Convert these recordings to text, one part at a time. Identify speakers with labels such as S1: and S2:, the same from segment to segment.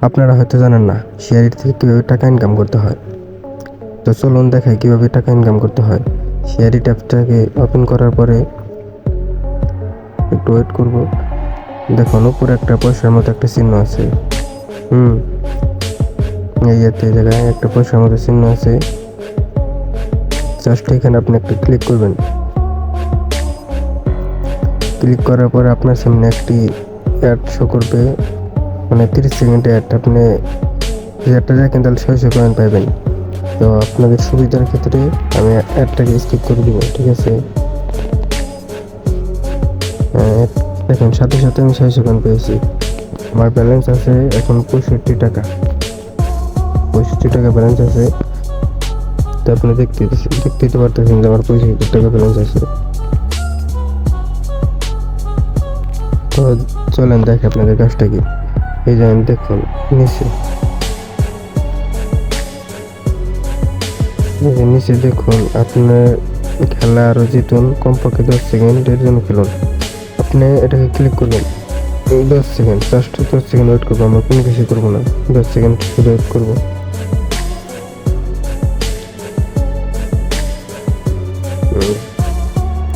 S1: আপনারা হয়তো জানেন না শেয়ার থেকে কীভাবে টাকা ইনকাম করতে হয়। তো চলুন দেখাই কীভাবে টাকা ইনকাম করতে হয়। শেয়ার অ্যাপটাকে ওপেন করার পরে একটু ওয়েট করব। দেখুন উপরে একটা পয়সার মতো একটা চিহ্ন আছে। এই জায়গায় একটা পয়সার মতো চিহ্ন আছে। জাস্ট এখানে আপনি একটা ক্লিক করবেন। ক্লিক করার পরে আপনার সামনে একটি অ্যাড শো করবে, মানে 30 সেকেন্ডের অ্যাড। আপনি অ্যাডটা দেখেন তাহলে 600 কয়েন পাবেন। তো আপনাদের সুবিধার ক্ষেত্রে আমি অ্যাডটাকে স্কিপ করে দিব, ঠিক আছে। দেখুন সাথে সাথে আমি 600 কয়েন পেয়েছি। আমার ব্যালেন্স আছে এখন 65 টাকা। 65 টাকা ব্যালেন্স আছে। তো আপনি দেখতেই তো পারতেছেন যে আমার 65 টাকা ব্যালেন্স আছে। তো চলেন দেখে আপনাদের কাজটা কি। এই যে দেখুন নিচে দেখুন আপনার খেলা আরও জিতুন, কমপক্ষে 10 সেকেন্ডের জন্য খেলুন। আপনি এটাকে ক্লিক করবেন। 10 সেকেন্ড, জাস্ট 10 সেকেন্ড ওয়েট করবো। আমরা কোনো কিছু করবো না, 10 সেকেন্ড শুধু ওয়েট করবো।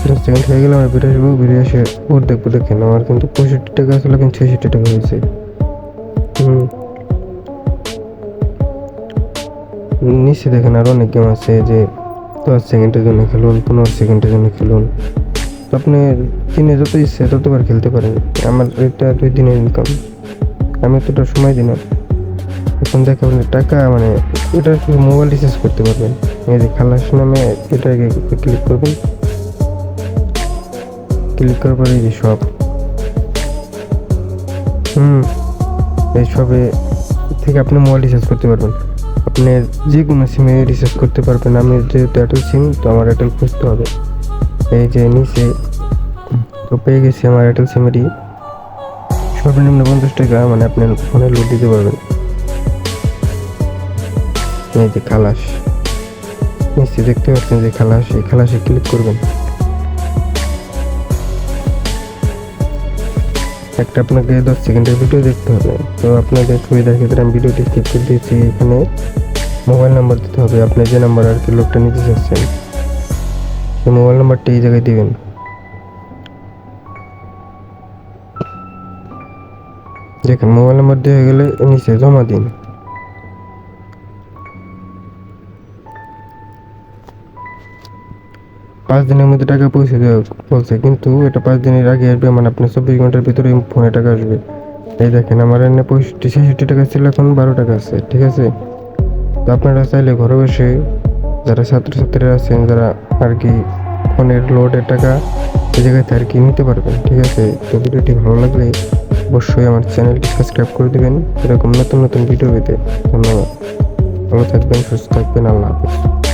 S1: 10 সেকেন্ড হয়ে গেলে আমরা বেরিয়ে আসবো। বেরিয়ে এসে ওর দেখবো। দেখেন আমার কিন্তু 65 টাকা আসলে কিন্তু 66 টাকা হয়েছে। নিচে দেখেন আরো অনেক গেম আছে, যে 10 সেকেন্ডের জন্য খেলুন, 15 সেকেন্ডের জন্য খেলুন। আপনি দিনে যত ইচ্ছে ততবার খেলতে পারেন। আমার এটা 2 দিনের ইনকাম, আমি এতটা সময় দিই না। এখন দেখেন টাকা, মানে এটা শুধু মোবাইল রিচার্জ করতে পারবেন। এই যে খালাস নামে এটাকে ক্লিক করবেন। ক্লিক করার পরে এই যে সব এই সবে থেকে আপনি মোবাইল রিচার্জ করতে পারবেন। আপনি যে কোনো সিমে রিচার্জ করতে পারবেন। আমি যেহেতু এয়ারটেল সিম, তো আমার এয়ারটেল খুঁজতে হবে। এই যে নিচে তো পেয়ে গেছি আমার এয়ারটেল সিমেরই সর্বনিম্ন 50 টাকা, মানে আপনি ফোনে লোড দিতে পারবেন। এই যে খালাস নিচে দেখতে পাচ্ছেন যে খালাস, এই খালাসে ক্লিক করবেন। একটা আপনাকে 10 সেকেন্ডের ভিডিও দেখতে হবে। তো আপনাদের সুবিধার ক্ষেত্রে আমি ভিডিওটি স্কিপ করে দিয়েছি। এখানে মোবাইল নাম্বার দিতে হবে, আপনি যে নাম্বার আর কি লোকটা নিতে চাচ্ছেন সেই মোবাইল নাম্বারটা এই জায়গায় দিবেন। দেখেন মোবাইল নাম্বার দেওয়া হয়ে গেলে নিচে জমা দিন। পাঁচ দিনের মধ্যে টাকা পৌঁছে দেওয়া বলছে, কিন্তু এটা 5 দিনের আগে আসবে, মানে আপনার 24 ঘন্টার ভিতরে ফোনে টাকা আসবে। এই দেখেন আমার এনে 65 টাকা ছিল, এখন 12 টাকা আছে, ঠিক আছে। তো আপনারা চাইলে ঘরে বসে যারা ছাত্রছাত্রীরা আছেন, যারা আর কি ফোনের লোডের টাকা এই জায়গাতে আর কি নিতে পারবেন, ঠিক আছে। তো ভিডিওটি ভালো লাগলে অবশ্যই আমার চ্যানেলটি সাবস্ক্রাইব করে দেবেন এরকম নতুন নতুন ভিডিও পেতে। ধন্যবাদ। ভালো থাকবেন, সুস্থ থাকবেন, আল্লাহ হাফেজ।